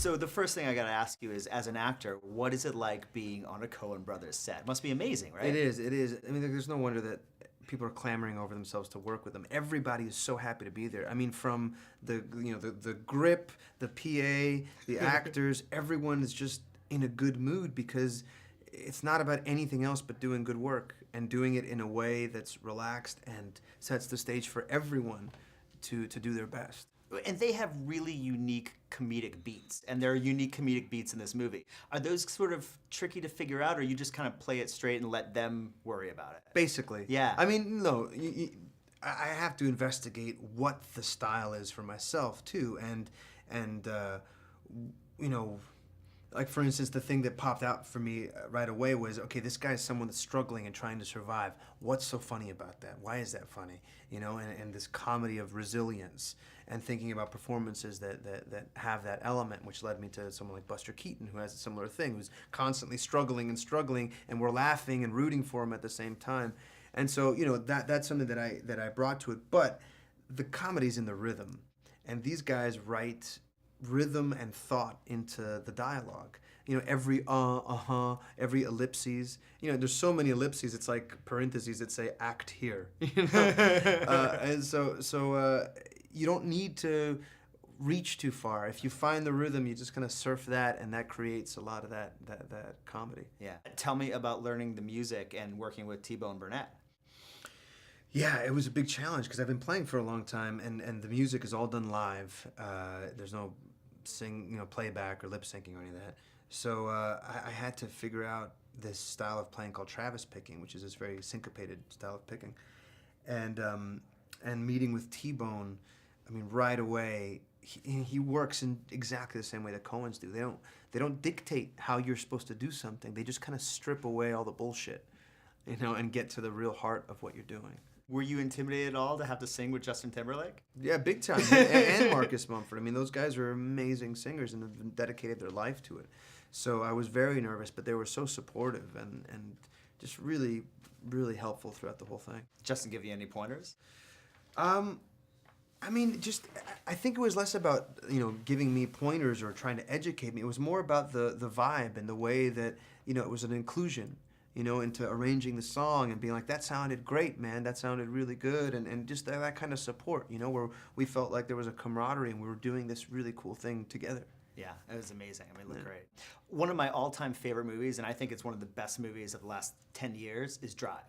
So the first thing I got to ask you is, as an actor, what is it like being on a Coen Brothers set? It must be amazing, right? It is. I mean, there's no wonder that people are clamoring over themselves to work with them. Everybody is so happy to be there. I mean, from the grip, the PA, the actors, everyone is just in a good mood because it's not about anything else but doing good work and doing it in a way that's relaxed and sets the stage for everyone to do their best. And they have really unique comedic beats, and there are unique comedic beats in this movie. Are those sort of tricky to figure out, or you just kind of play it straight and let them worry about it? Basically. Yeah. I mean, no, I have to investigate what the style is for myself, too, and you know, like, for instance, the thing that popped out for me right away was, okay, this guy's someone that's struggling and trying to survive. What's so funny about that? Why is that funny? You know, and this comedy of resilience and thinking about performances that have that element, which led me to someone like Buster Keaton, who has a similar thing, who's constantly struggling, and we're laughing and rooting for him at the same time. And so, you know, that's something that I brought to it. But the comedy's in the rhythm, and these guys write rhythm and thought into the dialogue. You know, every every ellipses. You know, there's so many ellipses. It's like parentheses that say "act here." You know, and so you don't need to reach too far. If you find the rhythm, you just kind of surf that, and that creates a lot of that comedy. Yeah. Tell me about learning the music and working with T-Bone Burnett. Yeah, it was a big challenge because I've been playing for a long time, and the music is all done live. There's no playback or lip syncing or any of that. So I had to figure out this style of playing called Travis picking, which is this very syncopated style of picking. And meeting with T-Bone, I mean, right away, he works in exactly the same way that Coens do. They don't dictate how you're supposed to do something. They just kind of strip away all the bullshit, you know, and get to the real heart of what you're doing. Were you intimidated at all to have to sing with Justin Timberlake? Yeah, big time. and Marcus Mumford. I mean, those guys are amazing singers and have dedicated their life to it. So I was very nervous, but they were so supportive and just really, really helpful throughout the whole thing. Justin give you any pointers? I mean, I think it was less about, you know, giving me pointers or trying to educate me. It was more about the vibe and the way that, you know, it was an inclusion, you know, into arranging the song and being like, that sounded great, man, that sounded really good, and just that kind of support, you know, where we felt like there was a camaraderie and we were doing this really cool thing together. Yeah, it was amazing. I mean, it looked great. One of my all-time favorite movies, and I think it's one of the best movies of the last 10 years, is Drive.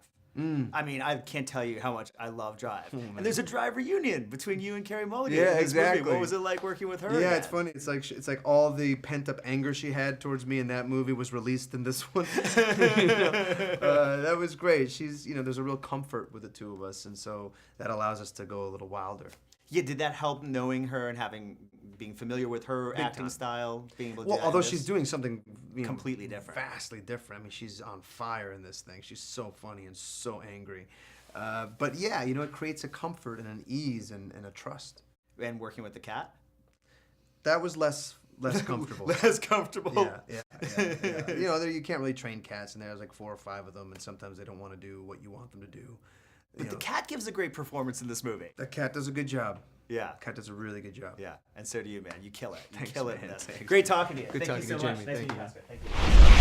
I mean, I can't tell you how much I love Drive. And there's a Drive reunion between you and Carey Mulligan. Yeah, in this exactly. movie. What was it like working with her? Yeah, again? it's funny. It's like all the pent-up anger she had towards me in that movie was released in this one. You know, that was great. She's, you know, there's a real comfort with the two of us, and so that allows us to go a little wilder. Yeah, did that help knowing her and being familiar with her Big acting time. style, being able to do Well, that in although this? she's doing something, you know, Completely different. vastly different. I mean, she's on fire in this thing. She's so funny and so angry. But yeah, you know, it creates a comfort and an ease and a trust. And working with the cat? That was less comfortable. Less comfortable. Yeah. You know, you can't really train cats, and there's like 4 or 5 of them, and sometimes they don't want to do what you want them to do. But the cat gives a great performance in this movie. The cat does a good job. Yeah. Cat does a really good job. Yeah, and so do you, man. You kill it. You Thanks, kill it man. in this. Thanks. Great talking to you. Good Thank talking you to so you, much. Jami. Nice Thank meeting you, you. Oscar. Thank you.